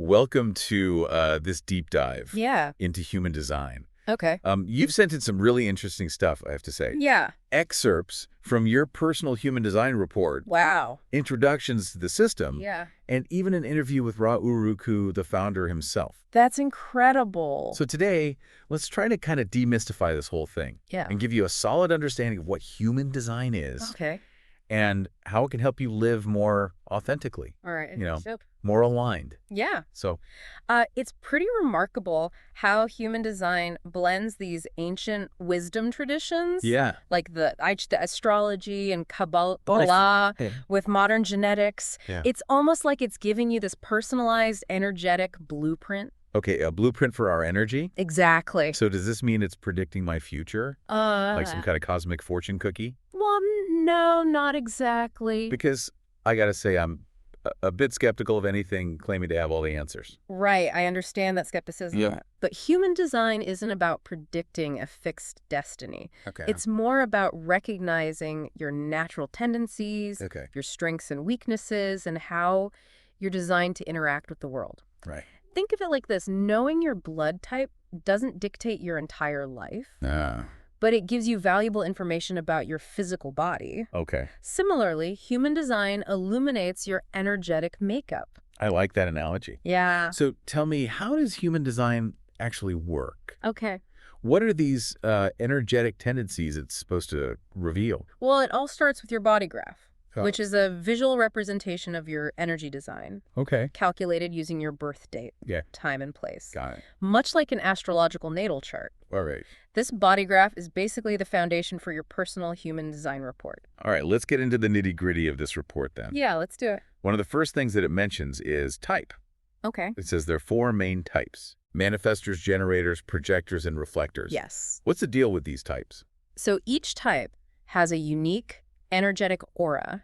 welcome to this deep dive Yeah. into human design. Okay. You've sent in some really interesting stuff, I have to say. Yeah. Excerpts from your personal human design report, Wow. introductions to the system, Yeah. and even an interview with Ra Uruku, the founder himself. That's incredible. So today, let's try to kind of demystify this whole thing Yeah. and give you a solid understanding of what human design is Okay. and how it can help you live more authentically, All right. you know, So, more aligned. yeah. So, It's pretty remarkable how human design blends these ancient wisdom traditions, yeah. like the astrology and Oh, Kabbalah, yeah. with modern genetics. Yeah. It's almost like it's giving you this personalized, energetic blueprint. Okay, a blueprint for our energy. Exactly. So does this mean it's predicting my future? Like some kind of cosmic fortune cookie? Well, no, not exactly. Because I got to say, I'm a bit skeptical of anything claiming to have all the answers. Right, I understand that skepticism. Yeah. But human design isn't about predicting a fixed destiny. Okay. It's more about recognizing your natural tendencies, Okay. your strengths and weaknesses, and how you're designed to interact with the world. Right. Think of it like this. Knowing your blood type doesn't dictate your entire life, but it gives you valuable information about your physical body. Okay. Similarly, human design illuminates your energetic makeup. I like that analogy. Yeah. So tell me, how does human design actually work? Okay. What are these energetic tendencies it's supposed to reveal? Well, it all starts with your body graph, Oh. which is a visual representation of your energy design, Okay. calculated using your birth date, Yeah. time, and place. Got it. Much like an astrological natal chart. All right. This body graph is basically the foundation for your personal human design report. All right, let's get into the nitty-gritty of this report then. Yeah, let's do it. One of the first things that it mentions is type. Okay. It says there are 4 main types: manifestors, generators, projectors, and reflectors. Yes. What's the deal with these types? So each type has a unique energetic aura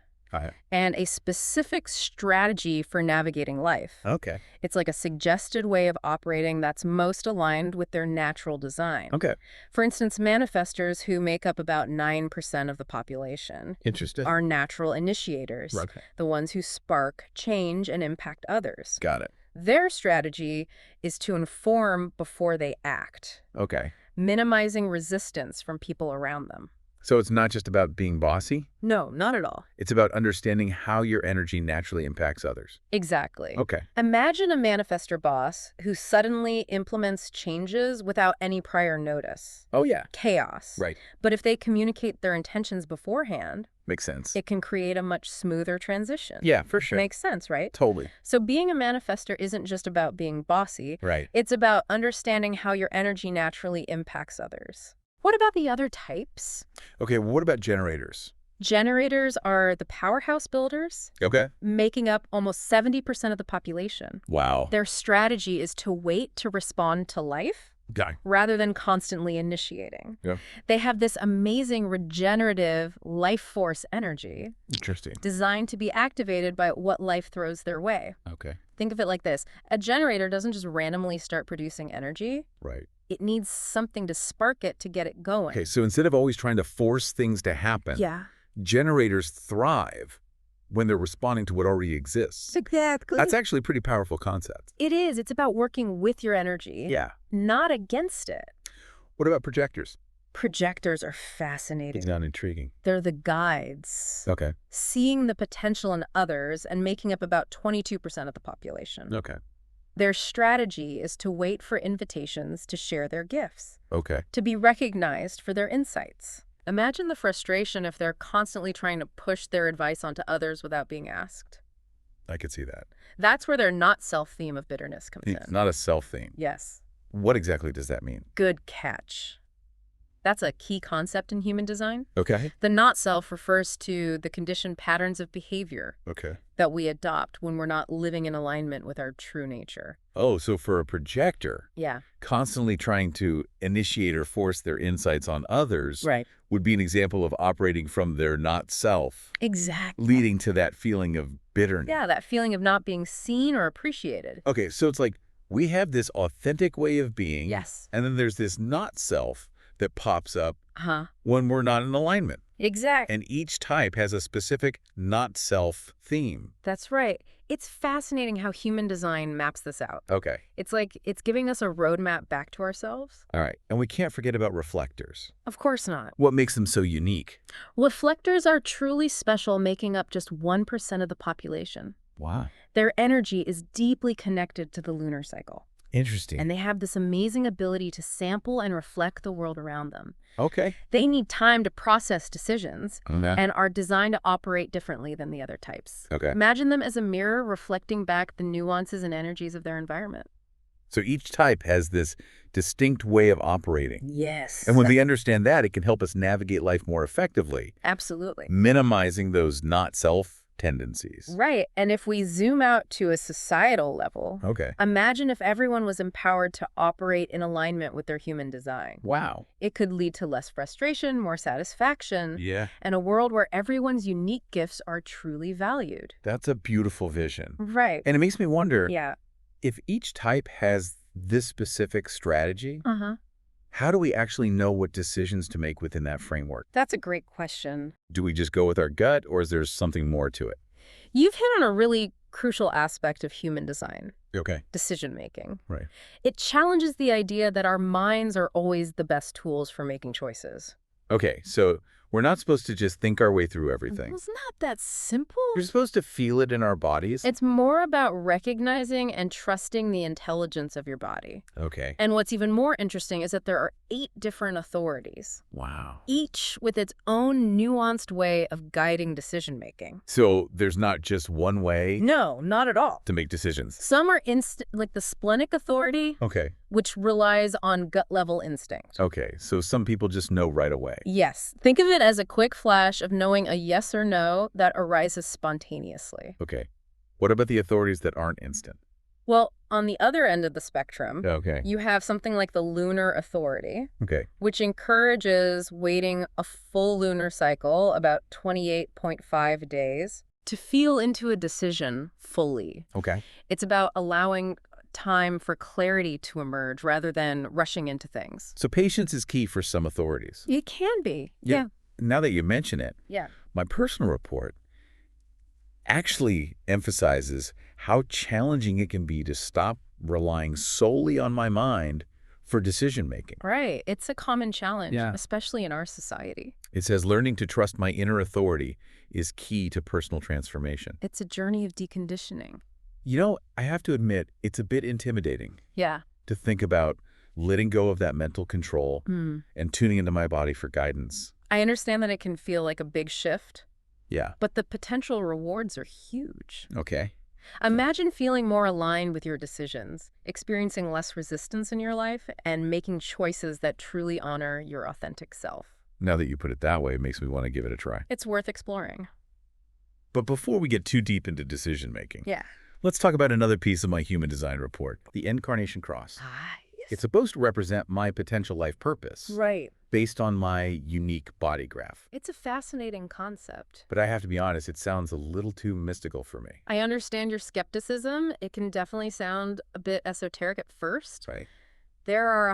and a specific strategy for navigating life. Okay. It's like a suggested way of operating that's most aligned with their natural design. Okay. For instance, manifestors, who make up about 9% of the population, Interesting. are natural initiators, Okay. the ones who spark change and impact others. Got it. Their strategy is to inform before they act, Okay. minimizing resistance from people around them. So it's not just about being bossy? No, not at all. It's about understanding how your energy naturally impacts others. Exactly. Okay. Imagine a manifestor boss who suddenly implements changes without any prior notice. Oh, yeah. Chaos. Right. But if they communicate their intentions beforehand, Makes sense. it can create a much smoother transition. Yeah, for sure. Makes sense, right? Totally. So being a manifestor isn't just about being bossy. Right. It's about understanding how your energy naturally impacts others. What about the other types? Okay, well, what about generators? Generators are the powerhouse builders, Okay. making up almost 70% of the population. Wow. Their strategy is to wait to respond to life Guy. rather than constantly initiating. Yeah. They have this amazing regenerative life force energy Interesting. designed to be activated by what life throws their way. Okay. Think of it like this. A generator doesn't just randomly start producing energy. Right. It needs something to spark it to get it going. Okay, so instead of always trying to force things to happen, Yeah. generators thrive when they're responding to what already exists. Exactly. That's actually a pretty powerful concept. It is. It's about working with your energy, Yeah. not against it. What about projectors? Projectors are fascinating. It's not intriguing. They're the guides, Okay. seeing the potential in others and making up about 22% of the population. Okay. Their strategy is to wait for invitations to share their gifts, Okay. to be recognized for their insights. Imagine the frustration if they're constantly trying to push their advice onto others without being asked. I could see that. That's where their not-self theme of bitterness comes in. It's not a self theme. Yes. What exactly does that mean? Good catch. That's a key concept in human design. Okay. The not-self refers to the conditioned patterns of behavior Okay. that we adopt when we're not living in alignment with our true nature. Oh, so for a projector, Yeah. constantly trying to initiate or force their insights on others Right. would be an example of operating from their not self, Exactly. leading to that feeling of bitterness. Yeah, that feeling of not being seen or appreciated. Okay, so it's like we have this authentic way of being. Yes. And then there's this not self that pops up Uh-huh. when we're not in alignment. Exactly. And each type has a specific not-self theme. That's right. It's fascinating how human design maps this out. Okay. It's like it's giving us a roadmap back to ourselves. All right. And we can't forget about reflectors. Of course not. What makes them so unique? Reflectors are truly special, making up just 1% of the population. Wow. Their energy is deeply connected to the lunar cycle. Interesting. And they have this amazing ability to sample and reflect the world around them. Okay. They need time to process decisions Okay. and are designed to operate differently than the other types. Okay. Imagine them as a mirror reflecting back the nuances and energies of their environment. So each type has this distinct way of operating. Yes. And when we understand that, it can help us navigate life more effectively, Absolutely. minimizing those not-self tendencies. Right. And if we zoom out to a societal level, Okay. imagine if everyone was empowered to operate in alignment with their human design. Wow. It could lead to less frustration, more satisfaction, Yeah. and a world where everyone's unique gifts are truly valued. That's a beautiful vision. Right. And it makes me wonder, Yeah. if each type has this specific strategy, Uh-huh. how do we actually know what decisions to make within that framework? That's a great question. Do we just go with our gut, or is there something more to it? You've hit on a really crucial aspect of human design, Okay. decision-making. Right. It challenges the idea that our minds are always the best tools for making choices. Okay, so we're not supposed to just think our way through everything. It's not that simple. We're supposed to feel it in our bodies? It's more about recognizing and trusting the intelligence of your body. Okay. And what's even more interesting is that there are 8 different authorities, Wow. each with its own nuanced way of guiding decision-making. So there's not just one way No, not at all. to make decisions? Some are like the splenic authority, Okay. which relies on gut-level instinct. Okay, so some people just know right away. Yes. Think of it as a quick flash of knowing a yes or no that arises spontaneously. Okay. What about the authorities that aren't instant? Well, on the other end of the spectrum, Okay. you have something like the lunar authority, Okay. which encourages waiting a full lunar cycle, about 28.5 days, to feel into a decision fully. Okay. It's about allowing time for clarity to emerge rather than rushing into things. So patience is key for some authorities. It can be. Yeah. Now that you mention it, Yeah. my personal report actually emphasizes how challenging it can be to stop relying solely on my mind for decision-making. Right. It's a common challenge, Yeah. especially in our society. It says learning to trust my inner authority is key to personal transformation. It's a journey of deconditioning. You know, I have to admit, it's a bit intimidating Yeah. to think about letting go of that mental control Mm. and tuning into my body for guidance. I understand that it can feel like a big shift, Yeah. but the potential rewards are huge. Okay. Imagine feeling more aligned with your decisions, experiencing less resistance in your life, and making choices that truly honor your authentic self. Now that you put it that way, it makes me want to give it a try. It's worth exploring. But before we get too deep into decision-making, Yeah. let's talk about another piece of my human design report, the incarnation cross. Yes. It's supposed to represent my potential life purpose Right. based on my unique body graph. It's a fascinating concept. But I have to be honest, it sounds a little too mystical for me. I understand your skepticism. It can definitely sound a bit esoteric at first. Right? There are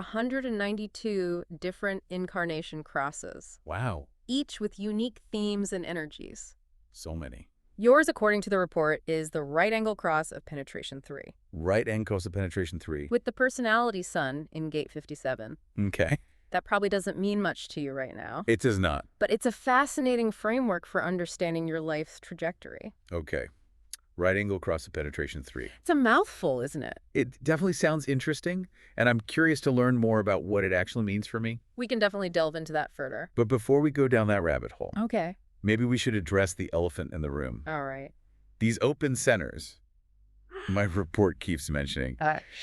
192 different incarnation crosses, Wow. each with unique themes and energies. So many. Yours, according to the report, is the right angle cross of penetration 3, Right angle of penetration 3. with the personality sun in gate 57. Okay. That probably doesn't mean much to you right now, It does not. but it's a fascinating framework for understanding your life's trajectory. Okay. Right angle cross of penetration 3. It's a mouthful, isn't it? It definitely sounds interesting, and I'm curious to learn more about what it actually means for me. We can definitely delve into that further. But before we go down that rabbit hole, Okay. maybe we should address the elephant in the room. All right. These open centers, my report keeps mentioning,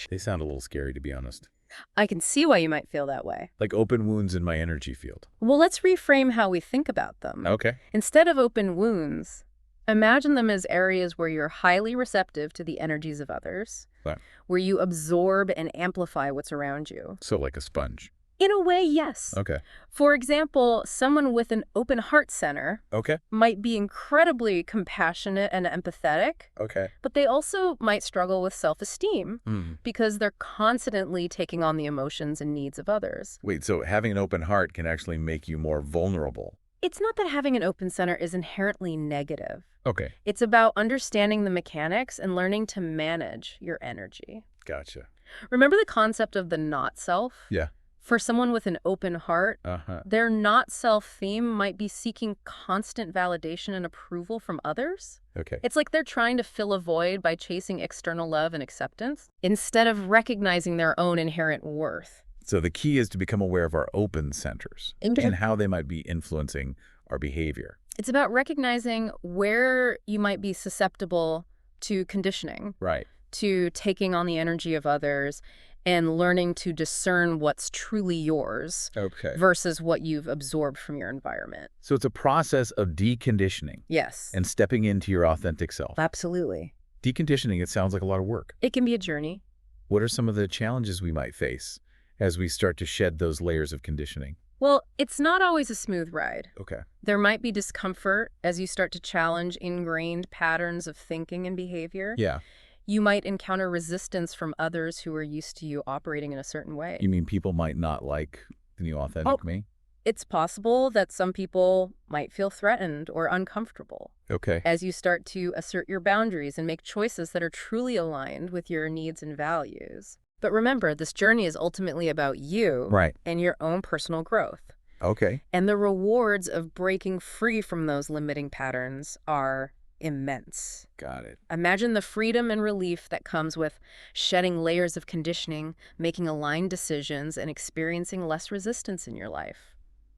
they sound a little scary, to be honest. I can see why you might feel that way. Like open wounds in my energy field. Well, let's reframe how we think about them. Okay. Instead of open wounds, imagine them as areas where you're highly receptive to the energies of others, Right. where you absorb and amplify what's around you. So like a sponge. In a way, yes. Okay. For example, someone with an open heart center Okay. might be incredibly compassionate and empathetic, Okay. but they also might struggle with self-esteem Hmm. because they're constantly taking on the emotions and needs of others. Wait, so having an open heart can actually make you more vulnerable? It's not that having an open center is inherently negative. Okay. It's about understanding the mechanics and learning to manage your energy. Gotcha. Remember the concept of the not self? Yeah. For someone with an open heart, their not self theme might be seeking constant validation and approval from others. Okay. It's like they're trying to fill a void by chasing external love and acceptance instead of recognizing their own inherent worth. So the key is to become aware of our open centers and how they might be influencing our behavior. It's about recognizing where you might be susceptible to conditioning, Right. to taking on the energy of others, and learning to discern what's truly yours versus what you've absorbed from your environment. So it's a process of deconditioning. Yes. And stepping into your authentic self. Absolutely. Deconditioning, it sounds like a lot of work. It can be a journey. What are some of the challenges we might face as we start to shed those layers of conditioning? Well, it's not always a smooth ride. Okay. There might be discomfort as you start to challenge ingrained patterns of thinking and behavior. Yeah. You might encounter resistance from others who are used to you operating in a certain way. You mean people might not like the new authentic me? It's possible that some people might feel threatened or uncomfortable. Okay. As you start to assert your boundaries and make choices that are truly aligned with your needs and values. But remember, this journey is ultimately about you and your own personal growth. Okay. And the rewards of breaking free from those limiting patterns are immense. Got it. Imagine the freedom and relief that comes with shedding layers of conditioning, making aligned decisions, and experiencing less resistance in your life.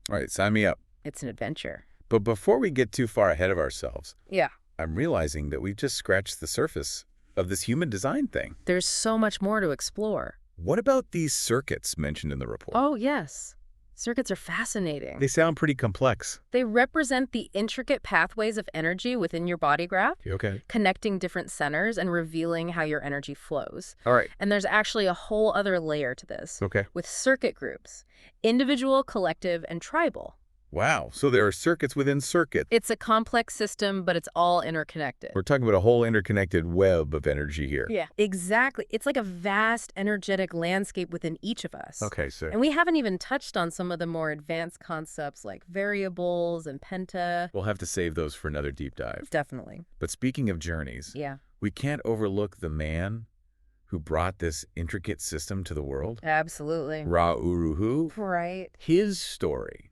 All right, sign me up. It's an adventure. But before we get too far ahead of ourselves, Yeah. I'm realizing that we've just scratched the surface of this human design thing. There's so much more to explore. What about these circuits mentioned in the report? Oh, yes. Circuits are fascinating. They sound pretty complex. They represent the intricate pathways of energy within your body graph, Okay. connecting different centers and revealing how your energy flows. All right. And there's actually a whole other layer to this. Okay. With circuit groups, individual, collective, and tribal. Wow. So there are circuits within circuits. It's a complex system, but it's all interconnected. We're talking about a whole interconnected web of energy here. Yeah, exactly. It's like a vast energetic landscape within each of us. Okay, sir. And we haven't even touched on some of the more advanced concepts like variables and penta. We'll have to save those for another deep dive. Definitely. But speaking of journeys, we can't overlook the man who brought this intricate system to the world. Absolutely. Ra-Uru-Hu. Right. His story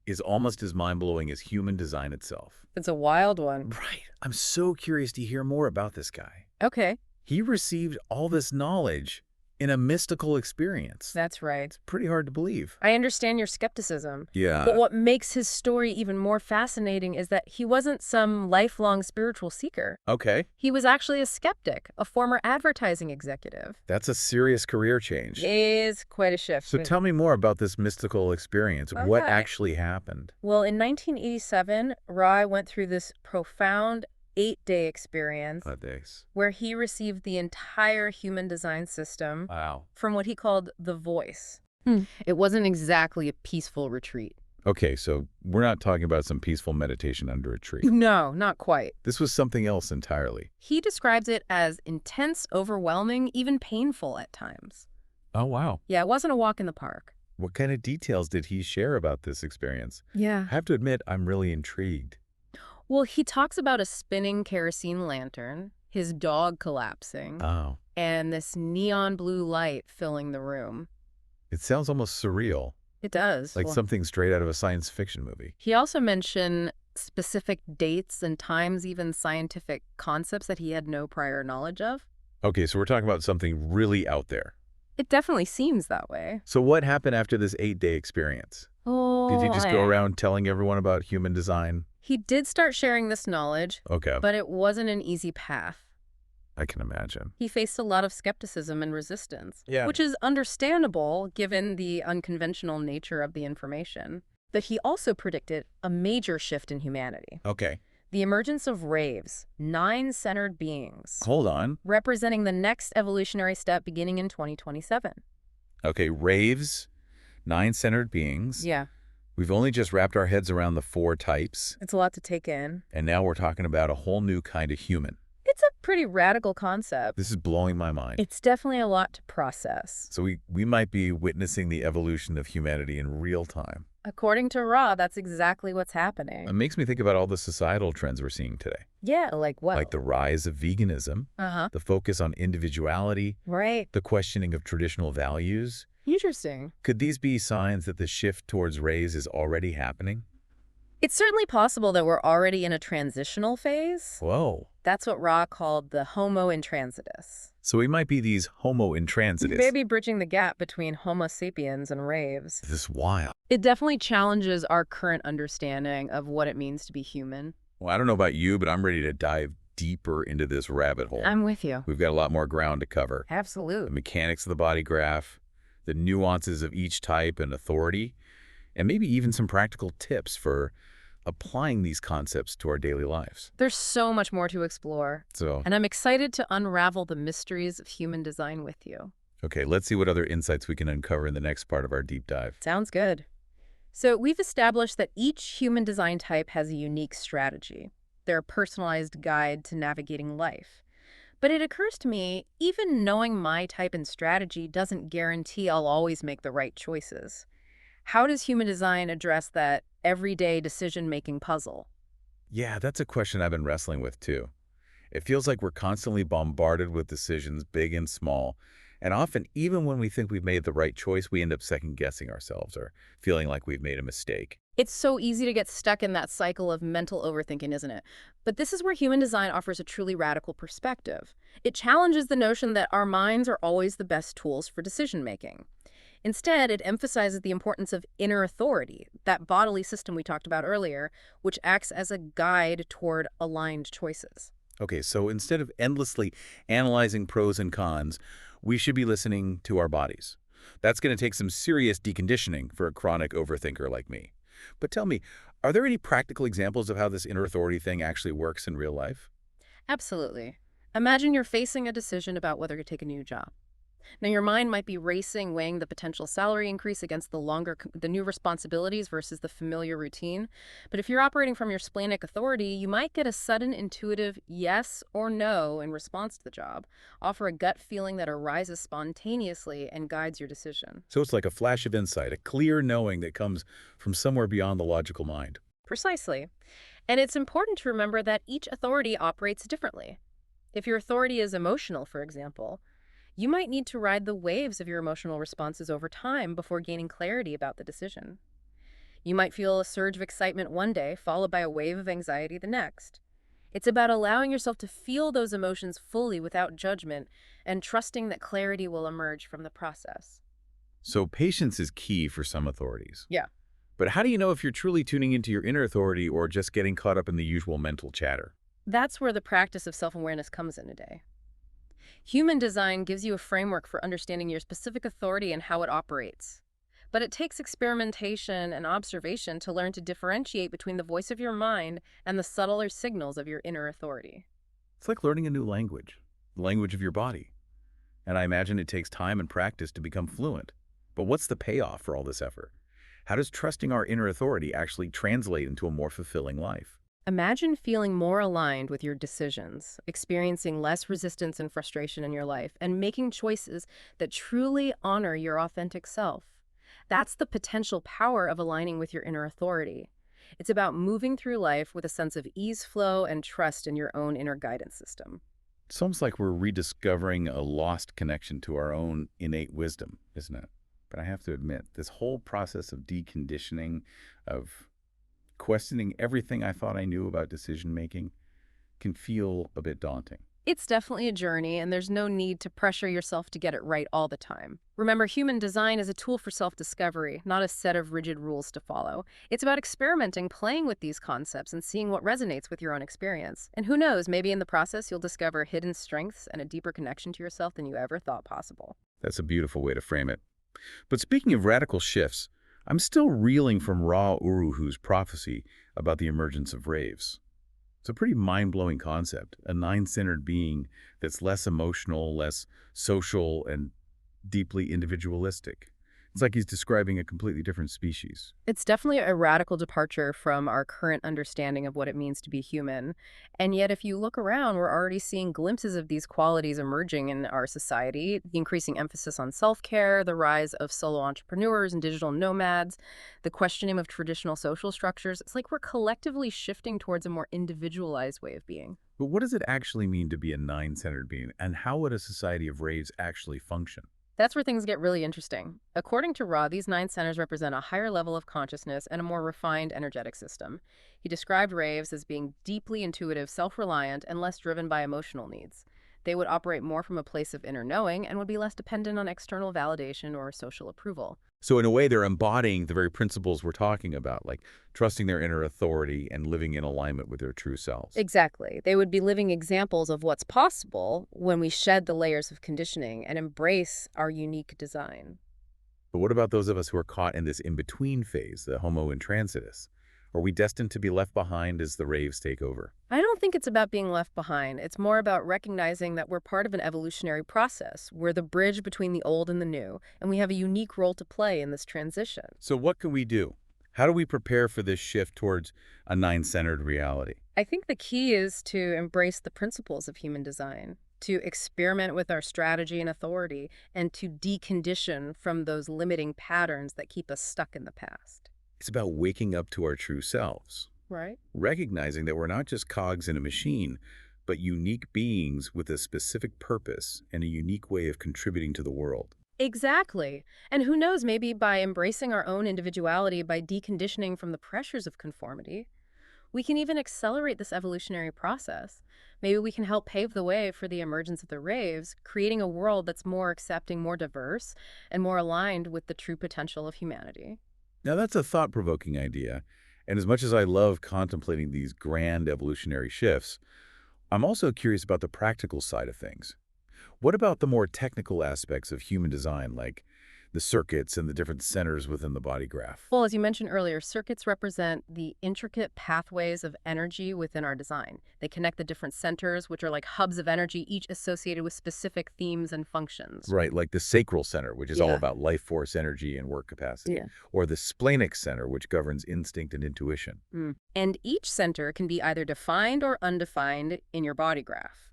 is almost as mind-blowing as human design itself. It's a wild one. Right. I'm so curious to hear more about this guy. Okay. He received all this knowledge in a mystical experience. That's right. It's pretty hard to believe. I understand your skepticism. Yeah. But what makes his story even more fascinating is that he wasn't some lifelong spiritual seeker. Okay. He was actually a skeptic, a former advertising executive. That's a serious career change. It is quite a shift. So tell me more about this mystical experience. Okay. What actually happened? Well, in 1987, Rai went through this profound 8-day experience where he received the entire human design system from what he called the voice. It wasn't exactly a peaceful retreat. Okay, so we're not talking about some peaceful meditation under a tree. No, not quite. This was something else entirely. He describes it as intense, overwhelming, even painful at times. Oh, wow. Yeah, it wasn't a walk in the park. What kind of details did he share about this experience? Yeah. I have to admit, I'm really intrigued. Well, he talks about a spinning kerosene lantern, his dog collapsing, and this neon blue light filling the room. It sounds almost surreal. It does. Like something straight out of a science fiction movie. He also mentioned specific dates and times, even scientific concepts that he had no prior knowledge of. Okay, so we're talking about something really out there. It definitely seems that way. So what happened after this 8-day experience? Did he just go around telling everyone about human design? He did start sharing this knowledge, but it wasn't an easy path. I can imagine. He faced a lot of skepticism and resistance, Yeah. which is understandable given the unconventional nature of the information. But he also predicted a major shift in humanity. Okay. The emergence of raves, 9-centered beings. Hold on. Representing the next evolutionary step beginning in 2027. Okay, raves, 9-centered beings. Yeah. We've only just wrapped our heads around the 4 types. It's a lot to take in. And now we're talking about a whole new kind of human. It's a pretty radical concept. This is blowing my mind. It's definitely a lot to process. So we might be witnessing the evolution of humanity in real time. According to Ra, that's exactly what's It happening. makes me think about all the societal trends we're seeing today, Yeah, like what? like the rise of veganism, Uh-huh. the focus on individuality, Right. the questioning of traditional values. Interesting. Could these be signs that the shift towards rays is already happening? It's certainly possible that we're already in a transitional phase. Whoa. That's what Ra called the Homo intransitus. So we might be these homo intransitus. Maybe bridging the gap between Homo sapiens and raves. This is wild. It definitely challenges our current understanding of what it means to be human. Well, I don't know about you, but I'm ready to dive deeper into this rabbit hole. I'm with you. We've got a lot more ground to cover. The Absolutely. mechanics of the body graph, the nuances of each type and authority, and maybe even some practical tips for applying these concepts to our daily lives. There's so much more to explore, So, and I'm excited to unravel the mysteries of human design with you. okay, let's see what other insights we can uncover in the next part of our deep dive. Sounds good. So we've established that each human design type has a unique strategy. They're a personalized guide to navigating life. But it occurs to me, even knowing my type and strategy doesn't guarantee I'll always make the right choices. How does human design address that everyday decision-making puzzle? Yeah, that's a question I've been wrestling with too. It feels like we're constantly bombarded with decisions, big and small, and often, even when we think we've made the right choice, we end up second-guessing ourselves or feeling like we've made a mistake. It's so easy to get stuck in that cycle of mental overthinking, isn't it? But this is where human design offers a truly radical perspective. It challenges the notion that our minds are always the best tools for decision-making. Instead, it emphasizes the importance of inner authority, that bodily system we talked about earlier, which acts as a guide toward aligned choices. Okay, so instead of endlessly analyzing pros and cons, we should be listening to our bodies. That's going to take some serious deconditioning for a chronic overthinker like me. But tell me, are there any practical examples of how this inner authority thing actually works in real life? Absolutely. Imagine you're facing a decision about whether to take a new job. Now, your mind might be racing, weighing the potential salary increase against the new responsibilities versus the familiar routine. But if you're operating from your splenic authority, you might get a sudden intuitive yes or no in response to the job, offer a gut feeling that arises spontaneously and guides your decision. So it's like a flash of insight, a clear knowing that comes from somewhere beyond the logical mind. Precisely. And it's important to remember that each authority operates differently. If your authority is emotional, for example, you might need to ride the waves of your emotional responses over time before gaining clarity about the decision. You might feel a surge of excitement one day, followed by a wave of anxiety the next. It's about allowing yourself to feel those emotions fully without judgment and trusting that clarity will emerge from the process. So patience is key for some authorities. Yeah. But how do you know if you're truly tuning into your inner authority or just getting caught up in the usual mental chatter? That's where the practice of self-awareness comes in today. Human design gives you a framework for understanding your specific authority and how it operates. But it takes experimentation and observation to learn to differentiate between the voice of your mind and the subtler signals of your inner authority. It's like learning a new language, the language of your body. And I imagine it takes time and practice to become fluent. But what's the payoff for all this effort? How does trusting our inner authority actually translate into a more fulfilling life? Imagine feeling more aligned with your decisions, experiencing less resistance and frustration in your life, and making choices that truly honor your authentic self. That's the potential power of aligning with your inner authority. It's about moving through life with a sense of ease, flow, and trust in your own inner guidance system. It's almost like we're rediscovering a lost connection to our own innate wisdom, isn't it? But I have to admit, this whole process of deconditioning, of questioning everything I thought I knew about decision-making, can feel a bit daunting. It's definitely a journey, and there's no need to pressure yourself to get it right all the time. Remember, human design is a tool for self-discovery, not a set of rigid rules to follow. It's about experimenting, playing with these concepts, and seeing what resonates with your own experience. And who knows, maybe in the process you'll discover hidden strengths and a deeper connection to yourself than you ever thought possible. That's a beautiful way to frame it. But speaking of radical shifts, I'm still reeling from Ra Uruhu's prophecy about the emergence of raves. It's a pretty mind-blowing concept, a nine-centered being that's less emotional, less social, and deeply individualistic. It's like he's describing a completely different species. It's definitely a radical departure from our current understanding of what it means to be human. And yet, if you look around, we're already seeing glimpses of these qualities emerging in our society. The increasing emphasis on self-care, the rise of solo entrepreneurs and digital nomads, the questioning of traditional social structures. It's like we're collectively shifting towards a more individualized way of being. But what does it actually mean to be a nine-centered being, and how would a society of raves actually function? That's where things get really interesting. According to Ra, these 9 centers represent a higher level of consciousness and a more refined energetic system. He described raves as being deeply intuitive, self-reliant, and less driven by emotional needs. They would operate more from a place of inner knowing and would be less dependent on external validation or social approval. So in a way, they're embodying the very principles we're talking about, like trusting their inner authority and living in alignment with their true selves. Exactly. They would be living examples of what's possible when we shed the layers of conditioning and embrace our unique design. But what about those of us who are caught in this in-between phase, the homo intransitus? Are we destined to be left behind as the raves take over? I don't think it's about being left behind. It's more about recognizing that we're part of an evolutionary process. We're the bridge between the old and the new, and we have a unique role to play in this transition. So what can we do? How do we prepare for this shift towards a nine-centered reality? I think the key is to embrace the principles of human design, to experiment with our strategy and authority, and to decondition from those limiting patterns that keep us stuck in the past. It's about waking up to our true selves, Right? recognizing that we're not just cogs in a machine, but unique beings with a specific purpose and a unique way of contributing to the world. Exactly. And who knows, maybe by embracing our own individuality, by deconditioning from the pressures of conformity, we can even accelerate this evolutionary process. Maybe we can help pave the way for the emergence of the raves, creating a world that's more accepting, more diverse, and more aligned with the true potential of humanity. Now that's a thought-provoking idea, and as much as I love contemplating these grand evolutionary shifts, I'm also curious about the practical side of things. What about the more technical aspects of human design, like the circuits and the different centers within the body graph? Well, as you mentioned earlier, circuits represent the intricate pathways of energy within our design. They connect the different centers, which are like hubs of energy, each associated with specific themes and functions. Right, like the sacral center, which is all Yeah. about life force, energy, and work capacity. Yeah. Or the splenic center, which governs instinct and intuition. And each center can be either defined or undefined in your body graph.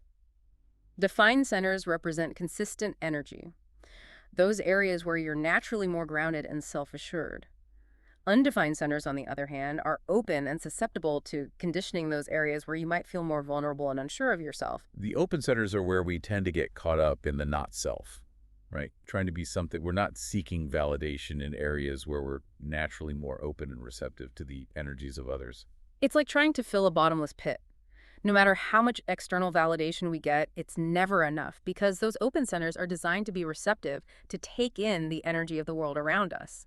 Defined centers represent consistent energy, those areas where you're naturally more grounded and self-assured. Undefined centers, on the other hand, are open and susceptible to conditioning those areas where you might feel more vulnerable and unsure of yourself. The open centers are where we tend to get caught up in the not self, right? Trying to be something. We're not seeking validation in areas where we're naturally more open and receptive to the energies of others. It's like trying to fill a bottomless pit. No matter how much external validation we get, it's never enough because those open centers are designed to be receptive, to take in the energy of the world around us.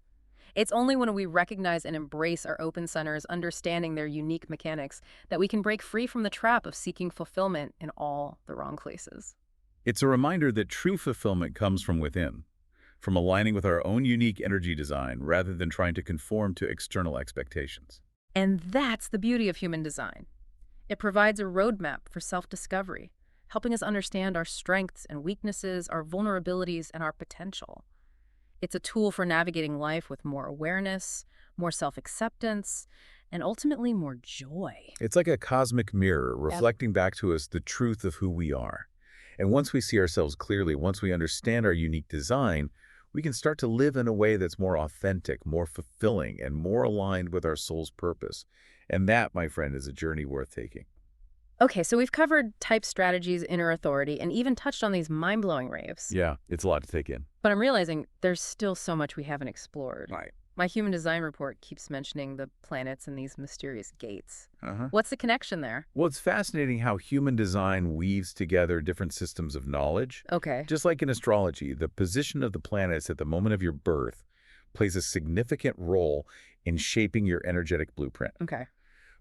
It's only when we recognize and embrace our open centers, understanding their unique mechanics, that we can break free from the trap of seeking fulfillment in all the wrong places. It's a reminder that true fulfillment comes from within, from aligning with our own unique energy design rather than trying to conform to external expectations. And that's the beauty of human design. It provides a roadmap for self-discovery, helping us understand our strengths and weaknesses, our vulnerabilities, and our potential. It's a tool for navigating life with more awareness, more self-acceptance, and ultimately more joy. It's like a cosmic mirror reflecting back to us the truth of who we are. And once we see ourselves clearly, once we understand our unique design, we can start to live in a way that's more authentic, more fulfilling, and more aligned with our soul's purpose. And that, my friend, is a journey worth taking. Okay, so we've covered type strategies, inner authority, and even touched on these mind-blowing raves. Yeah, it's a lot to take in. But I'm realizing there's still so much we haven't explored. Right. My human design report keeps mentioning the planets and these mysterious gates. Uh-huh. What's the connection there? Well, it's fascinating how human design weaves together different systems of knowledge. Okay. Just like in astrology, the position of the planets at the moment of your birth plays a significant role in shaping your energetic blueprint. Okay.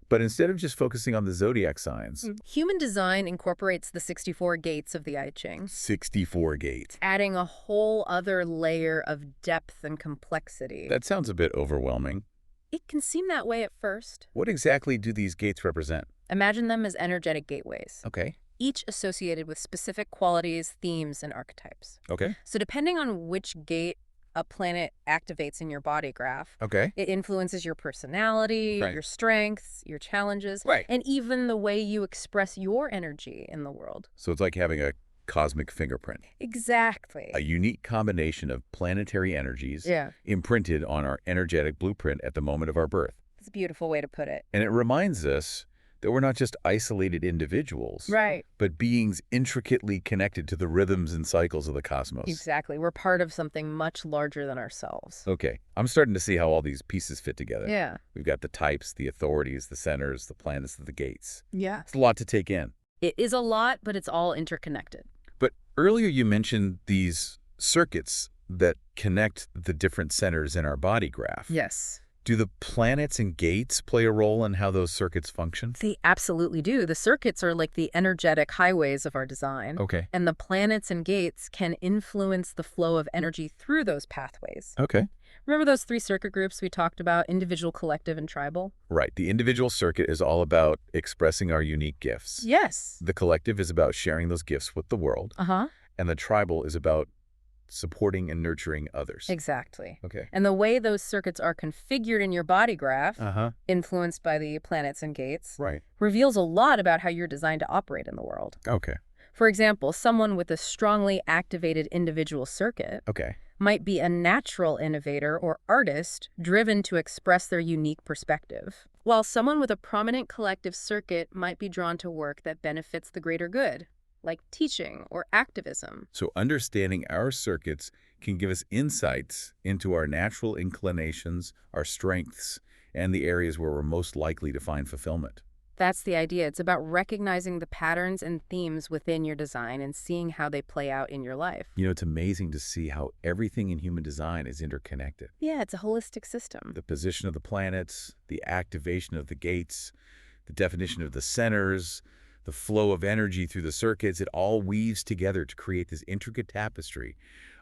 But instead of just focusing on the zodiac signs, Human design incorporates the 64 gates of the I Ching, 64 gates. adding a whole other layer of depth and complexity. That sounds a bit overwhelming. It can seem that way at first. What exactly do these gates represent? Imagine them as energetic gateways, Okay. each associated with specific qualities, themes, and archetypes. Okay. So depending on which gate a planet activates in your body graph. Okay. It influences your personality, Right. your strengths, your challenges, Right. and even the way you express your energy in the world. So it's like having a cosmic fingerprint, Exactly. a unique combination of planetary energies Yeah, imprinted on our energetic blueprint at the moment of our birth. it's a beautiful way to put it. And it reminds us that we're not just isolated individuals, Right. but beings intricately connected to the rhythms and cycles of the cosmos. Exactly. We're part of something much larger than ourselves. Okay, I'm starting to see how all these pieces fit together. Yeah. We've got the types, the authorities, the centers, the planets, the gates. Yeah. It's a lot to take in. It is a lot, but it's all interconnected. But earlier you mentioned these circuits that connect the different centers in our body graph. Yes. Do the planets and gates play a role in how those circuits function? They absolutely do. The circuits are like the energetic highways of our design. Okay. And the planets and gates can influence the flow of energy through those pathways. Okay. Remember those 3 circuit groups we talked about, individual, collective, and tribal? Right. The individual circuit is all about expressing our unique gifts. Yes. The collective is about sharing those gifts with the world. Uh-huh. And the tribal is about supporting and nurturing others. Exactly. Okay. And the way those circuits are configured in your body graph, Uh-huh. influenced by the planets and gates, Right. reveals a lot about how you're designed to operate in the world. Okay. For example, someone with a strongly activated individual circuit Okay. might be a natural innovator or artist driven to express their unique perspective, while someone with a prominent collective circuit might be drawn to work that benefits the greater good, like teaching or activism. So understanding our circuits can give us insights into our natural inclinations, our strengths, and the areas where we're most likely to find fulfillment. That's the idea. It's about recognizing the patterns and themes within your design and seeing how they play out in your life. You know, it's amazing to see how everything in human design is interconnected. Yeah, it's a holistic system. The position of the planets, the activation of the gates, the definition of the centers, the flow of energy through the circuits, it all weaves together to create this intricate tapestry,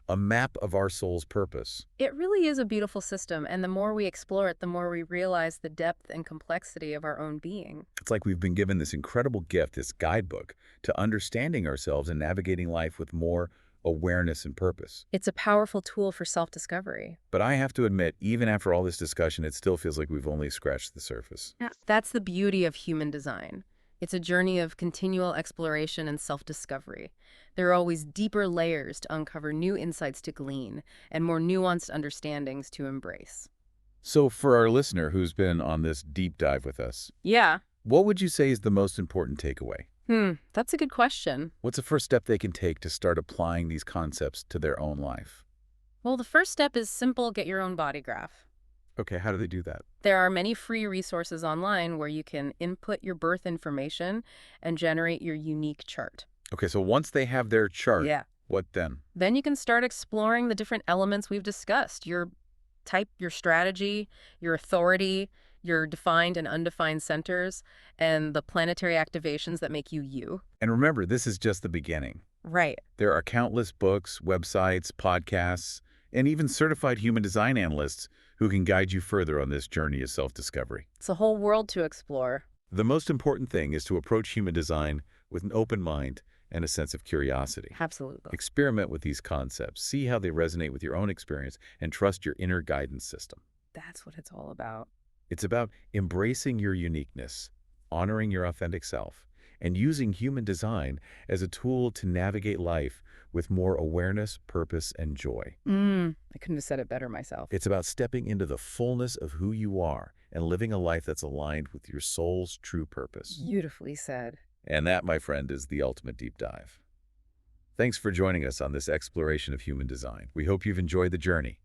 a map of our soul's purpose. It really is a beautiful system, and the more we explore it, the more we realize the depth and complexity of our own being. It's like we've been given this incredible gift, this guidebook, to understanding ourselves and navigating life with more awareness and purpose. It's a powerful tool for self-discovery. But I have to admit, even after all this discussion, it still feels like we've only scratched the surface. Yeah. That's the beauty of human design. It's a journey of continual exploration and self-discovery. There are always deeper layers to uncover, new insights to glean, and more nuanced understandings to embrace. So for our listener who's been on this deep dive with us, Yeah. what would you say is the most important takeaway? That's a good question. What's the first step they can take to start applying these concepts to their own life? Well, the first step is simple: get your own body graph. Okay, how do they do that? There are many free resources online where you can input your birth information and generate your unique chart. Okay, so once they have their chart, Yeah. what then? Then you can start exploring the different elements we've discussed: your type, your strategy, your authority, your defined and undefined centers, and the planetary activations that make you you. And remember, this is just the beginning. Right. There are countless books, websites, podcasts, and even certified human design analysts who can guide you further on this journey of self-discovery. It's a whole world to explore. The most important thing is to approach human design with an open mind and a sense of curiosity. Absolutely. Experiment with these concepts, see how they resonate with your own experience, and trust your inner guidance system. That's what it's all about. It's about embracing your uniqueness, honoring your authentic self, and using human design as a tool to navigate life with more awareness, purpose, and joy. I couldn't have said it better myself. It's about stepping into the fullness of who you are and living a life that's aligned with your soul's true purpose. Beautifully said. And that, my friend, is the ultimate deep dive. Thanks for joining us on this exploration of human design. We hope you've enjoyed the journey.